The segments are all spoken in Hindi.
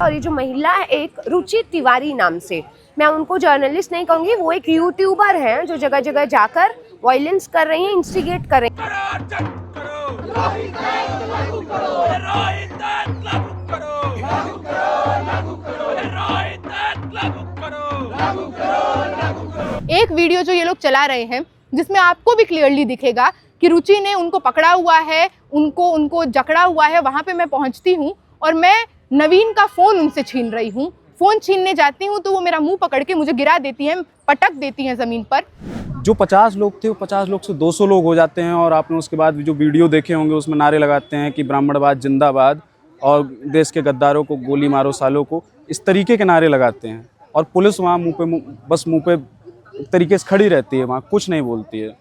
और ये जो महिला है एक रुचि तिवारी नाम से, मैं उनको जर्नलिस्ट नहीं कहूँगी, वो एक यूट्यूबर हैं जो जगह जगह जाकर वायलेंस कर रही हैं, इंस्टिगेट कर रही हैं। एक वीडियो जो ये लोग चला रहे हैं जिसमें आपको भी क्लियरली दिखेगा कि रुचि ने उनको पकड़ा हुआ है, उनको जकड़ा हुआ है। वहाँ पे मैं पहुँचती हूँ और मैं नवीन का फ़ोन उनसे छीन रही हूँ। फ़ोन छीनने जाती हूँ तो वो मेरा मुंह पकड़ के मुझे गिरा देती हैं, पटक देती हैं ज़मीन पर। जो 50 लोग थे वो 50 लोग से 200 लोग हो जाते हैं। और आपने उसके बाद जो वीडियो देखे होंगे उसमें नारे लगाते हैं कि ब्राह्मणवाद जिंदाबाद और देश के गद्दारों को गोली मारो सालों को, इस तरीके के नारे लगाते हैं। और पुलिस वहाँ मुंह पे एक तरीके से खड़ी रहती है, वहाँ कुछ नहीं बोलती है।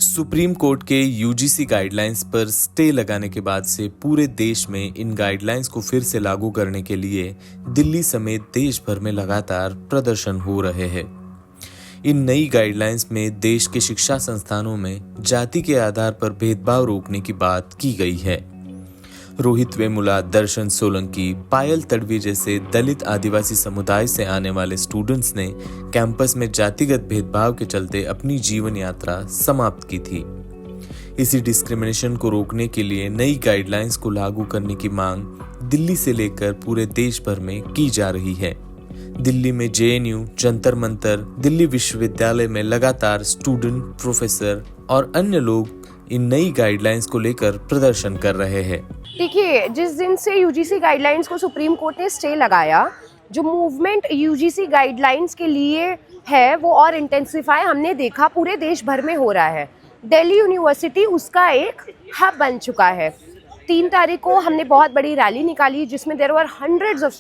सुप्रीम कोर्ट के यूजीसी गाइडलाइंस पर स्टे लगाने के बाद से पूरे देश में इन गाइडलाइंस को फिर से लागू करने के लिए दिल्ली समेत देश भर में लगातार प्रदर्शन हो रहे हैं। इन नई गाइडलाइंस में देश के शिक्षा संस्थानों में जाति के आधार पर भेदभाव रोकने की बात की गई है। रोहित वेमुला, दर्शन सोलंकी, पायल तड़वी जैसे दलित आदिवासी समुदाय से आने वाले स्टूडेंट्स ने कैंपस में जातिगत भेदभाव के चलते अपनी जीवन यात्रा समाप्त की थी। इसी डिस्क्रिमिनेशन को रोकने के लिए नई गाइडलाइंस को लागू करने की मांग दिल्ली से लेकर पूरे देश भर में की जा रही है। दिल्ली में जेएनयू, जंतर मंतर, दिल्ली विश्वविद्यालय में लगातार स्टूडेंट, प्रोफेसर और अन्य लोग इन नई गाइडलाइंस को लेकर प्रदर्शन कर रहे हैं। देखिए, जिस दिन से यूजीसी गाइडलाइंस को सुप्रीम कोर्ट ने स्टे लगाया, जो मूवमेंट यूजीसी गाइडलाइंस के लिए है वो और इंटेंसिफाई हमने देखा पूरे देश भर में हो रहा है। दिल्ली यूनिवर्सिटी उसका एक हब बन चुका है। 3 तारीख को हमने बहुत बड़ी रैली निकाली जिसमें there were hundreds of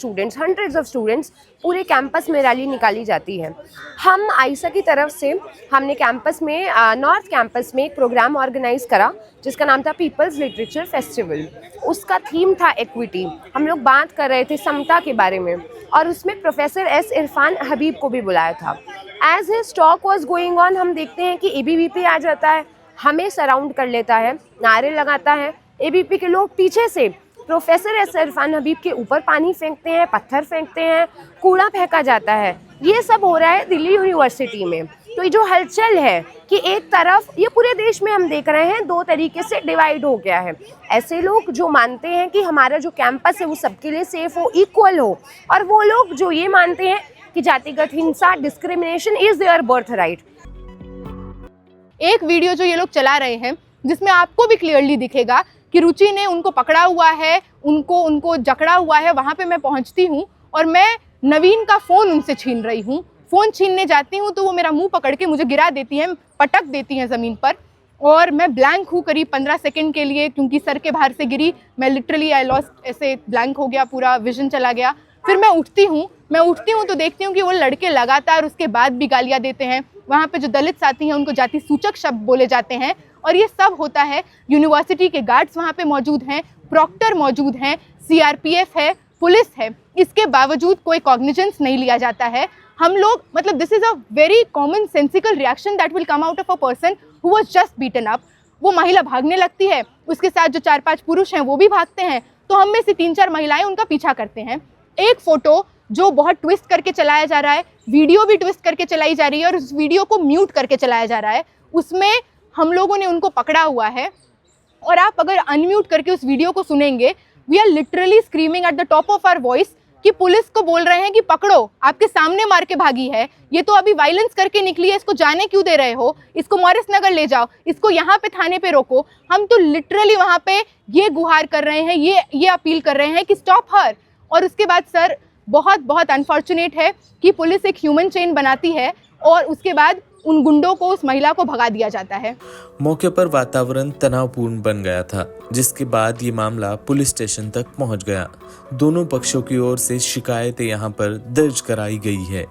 students, पूरे कैंपस में रैली निकाली जाती है। हम आइसा की तरफ से हमने कैंपस में नॉर्थ कैंपस में एक प्रोग्राम ऑर्गेनाइज करा जिसका नाम था पीपल्स लिटरेचर फेस्टिवल। उसका थीम था एक्विटी। हम लोग बात कर रहे थे समता के बारे में और उसमें प्रोफेसर एस इरफान हबीब को भी बुलाया था। As his talk was going on, हम देखते हैं कि एबीवीपी आ जाता है, हमें सराउंड कर लेता है, नारे लगाता है। एबीपी के लोग पीछे से प्रोफेसर एस इरफान हबीब के ऊपर पानी फेंकते हैं, पत्थर फेंकते हैं, कूड़ा फेंका जाता है। ये सब हो रहा है दिल्ली यूनिवर्सिटी में। तो ये जो हलचल है कि एक तरफ ये पूरे देश में हम देख रहे हैं 2 तरीके से डिवाइड हो गया है। ऐसे लोग जो मानते हैं कि हमारा जो कैंपस है वो सबके लिए सेफ हो, इक्वल हो, और वो लोग जो ये मानते हैं कि जातिगत हिंसा, discrimination is there birth right. एक वीडियो जो ये लोग चला रहे हैं जिसमें आपको भी क्लियरली दिखेगा कि रुचि ने उनको पकड़ा हुआ है, उनको जकड़ा हुआ है। वहाँ पे मैं पहुँचती हूँ और मैं नवीन का फ़ोन उनसे छीन रही हूँ। फ़ोन छीनने जाती हूँ तो वो मेरा मुंह पकड़ के मुझे गिरा देती हैं, पटक देती हैं ज़मीन पर। और मैं ब्लैंक हूँ करीब 15 सेकंड के लिए, क्योंकि सर के बाहर से गिरी। मैं लिटरली आई लॉस्ट, ऐसे ब्लैंक हो गया, पूरा विजन चला गया। फिर मैं उठती हूँ तो देखती हूँ कि वो लड़के लगातार उसके बाद भी गालियाँ देते हैं। वहाँ पे जो दलित साथी हैं उनको जाति सूचक शब्द बोले जाते हैं। और ये सब होता है, यूनिवर्सिटी के गार्ड्स वहाँ पे मौजूद हैं, प्रॉक्टर मौजूद हैं, सीआरपीएफ है, पुलिस है। इसके बावजूद कोई कॉग्निजेंस नहीं लिया जाता है। हम लोग, मतलब this is a very common sensical reaction that will come out of a person who was just beaten up. वो महिला भागने लगती है, उसके साथ जो 4-5 पुरुष हैं वो भी भागते हैं। तो हम में से 3-4 महिलाएं उनका पीछा करते हैं। एक फ़ोटो जो बहुत ट्विस्ट करके चलाया जा रहा है, वीडियो भी ट्विस्ट करके चलाई जा रही है और उस वीडियो को म्यूट करके चलाया जा रहा है। उसमें हम लोगों ने उनको पकड़ा हुआ है और आप अगर अनम्यूट करके उस वीडियो को सुनेंगे, we are literally screaming at the top of our voice कि पुलिस को बोल रहे हैं कि पकड़ो, आपके सामने मार के भागी है, ये तो अभी वायलेंस करके निकली है, इसको जाने क्यों दे रहे हो, इसको मॉरिस नगर ले जाओ, इसको यहाँ पे थाने पे रोको। हम तो लिटरली वहाँ पे ये गुहार कर रहे हैं, ये अपील कर रहे हैं कि स्टॉप हर। और उसके बाद सर, बहुत अनफॉर्चुनेट है कि पुलिस एक ह्यूमन चेन बनाती है और उसके बाद उन गुंडों को, उस महिला को भगा दिया जाता है। मौके पर वातावरण तनावपूर्ण बन गया था, जिसके बाद ये मामला पुलिस स्टेशन तक पहुंच गया। दोनों पक्षों की ओर से शिकायतें यहां पर दर्ज कराई गई है।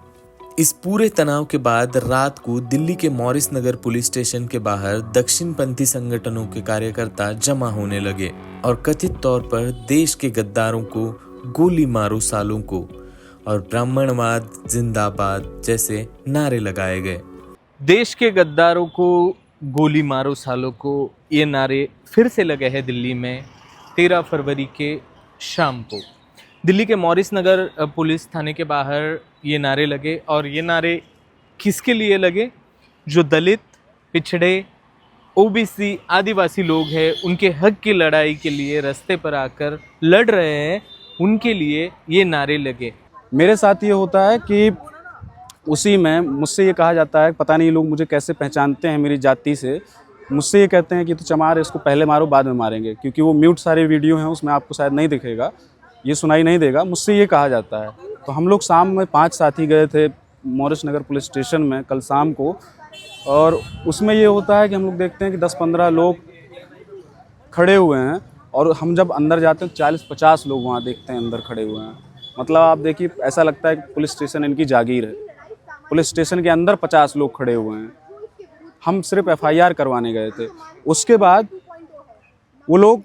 इस पूरे तनाव के बाद रात को दिल्ली के मॉरिस नगर पुलिस स्टेशन के बाहर दक्षिणपंथी संगठनों के कार्यकर्ता जमा होने लगे और कथित तौर पर देश के गद्दारों को गोली मारो सालों को और ब्राह्मणवाद जिंदाबाद जैसे नारे लगाए गए। देश के गद्दारों को गोली मारो सालों को, ये नारे फिर से लगे हैं दिल्ली में 13 फरवरी के शाम को। दिल्ली के मॉरिस नगर पुलिस थाने के बाहर ये नारे लगे, और ये नारे किसके लिए लगे? जो दलित, पिछड़े, ओबीसी, आदिवासी लोग हैं, उनके हक की लड़ाई के लिए रास्ते पर आकर लड़ रहे हैं, उनके लिए ये नारे लगे। मेरे साथ ये होता है कि उसी में मुझसे ये कहा जाता है, पता नहीं लोग मुझे कैसे पहचानते हैं मेरी जाति से, मुझसे ये कहते हैं कि तो चमार इसको पहले मारो बाद में मारेंगे, क्योंकि वो म्यूट सारे वीडियो हैं, उसमें आपको शायद नहीं दिखेगा, ये सुनाई नहीं देगा, मुझसे ये कहा जाता है। तो हम लोग शाम में 5 साथी गए थे मॉरिस नगर पुलिस स्टेशन में कल शाम को, और उसमें ये होता है कि हम लोग देखते हैं कि 10-15 लोग खड़े हुए हैं, और हम जब अंदर जाते हैं 40-50 लोग वहाँ देखते हैं अंदर खड़े हुए हैं। मतलब आप देखिए, ऐसा लगता है कि पुलिस स्टेशन इनकी जागीर है। पुलिस स्टेशन के अंदर 50 लोग खड़े हुए हैं। हम सिर्फ FIR करवाने गए थे। उसके बाद वो लोग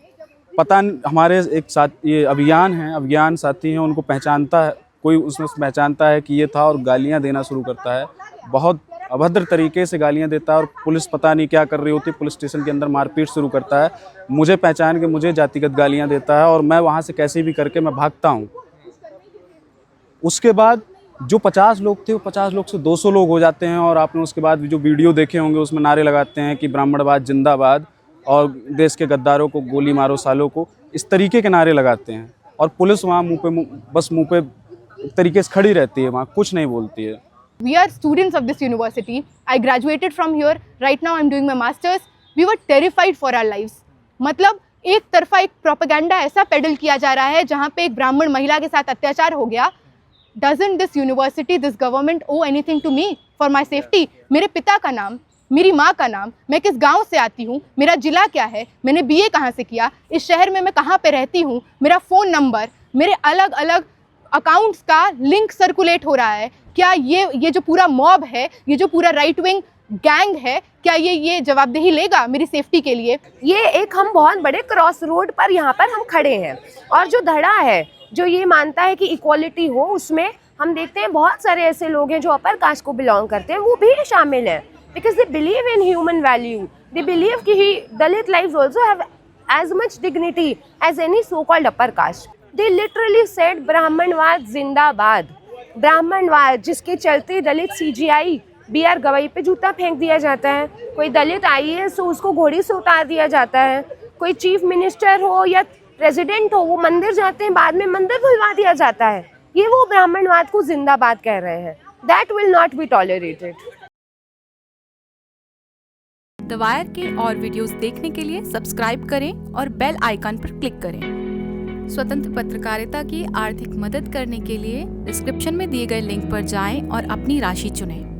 पता हमारे एक साथ ये अभियान साथी हैं, उनको पहचानता है, कोई उसमें पहचानता है कि ये था, और गालियां देना शुरू करता है। बहुत अभद्र तरीके से गालियां देता है, और पुलिस पता नहीं क्या कर रही होती है, पुलिस स्टेशन के अंदर मारपीट शुरू करता है। मुझे पहचान के मुझे जातिगत गालियां देता है, और मैं वहाँ से कैसे भी करके मैं भागता हूँ। उसके बाद जो 50 लोग थे वो 50 लोग से 200 लोग हो जाते हैं, और आपने उसके बाद जो वीडियो देखे होंगे उसमें नारे लगाते हैं कि ब्राह्मणवाद जिंदाबाद, और देश के गद्दारों को गोली मारो सालों को, इस तरीके के नारे लगाते हैं। और पुलिस वहाँ मुँह पे एक तरीके से खड़ी रहती है, वहाँ कुछ नहीं बोलती है। We are students of this university. I graduated from here. Right now I'm doing my masters. We were terrified for our lives. मतलब एक तरफा एक प्रोपेगेंडा ऐसा पेडल किया जा रहा है जहाँ पे एक ब्राह्मण महिला के साथ अत्याचार हो गया। Doesn't this university, this government owe anything to me for my safety? मेरे पिता का नाम, मेरी माँ का नाम, मैं किस गांव से आती हूँ, मेरा जिला क्या है, मैंने BA कहाँ से किया, इस शहर में मैं कहाँ पे रहती हूँ, मेरा फ़ोन नंबर, मेरे अलग अलग अकाउंट्स का लिंक सर्कुलेट हो रहा है। क्या ये जो पूरा मॉब है, ये जो पूरा राइट विंग गैंग है, क्या ये जवाबदेही लेगा मेरी सेफ्टी के लिए? ये एक हम बहुत बड़े क्रॉस रोड पर यहाँ पर हम खड़े हैं, और जो धड़ा है जो ये मानता है कि इक्वालिटी हो, उसमें हम देखते हैं बहुत सारे ऐसे लोग हैं जो अपर कास्ट को बिलोंग करते हैं, वो भी शामिल हैं, because they believe in human value. They believe कि Dalit lives also have as much dignity as any so called upper caste. They literally said ब्राह्मणवाद जिंदाबाद। ब्राह्मणवाद जिसके चलते दलित CGI BR गवई पे जूता फेंक दिया जाता है, कोई दलित IAS हो उसको घोड़ी से उतार दिया जाता है, कोई चीफ मिनिस्टर हो या प्रेसिडेंट हो वो मंदिर जाते हैं, बाद में मंदिर धुलवा दिया जाता है। ये वो ब्राह्मणवाद को जिंदाबाद कह रहे हैं। That will not be tolerated. The wire के और वीडियोस देखने के लिए सब्सक्राइब करें और बेल आइकन पर क्लिक करें। स्वतंत्र पत्रकारिता की आर्थिक मदद करने के लिए डिस्क्रिप्शन में दिए गए लिंक पर जाएं और अपनी राशि चुनें।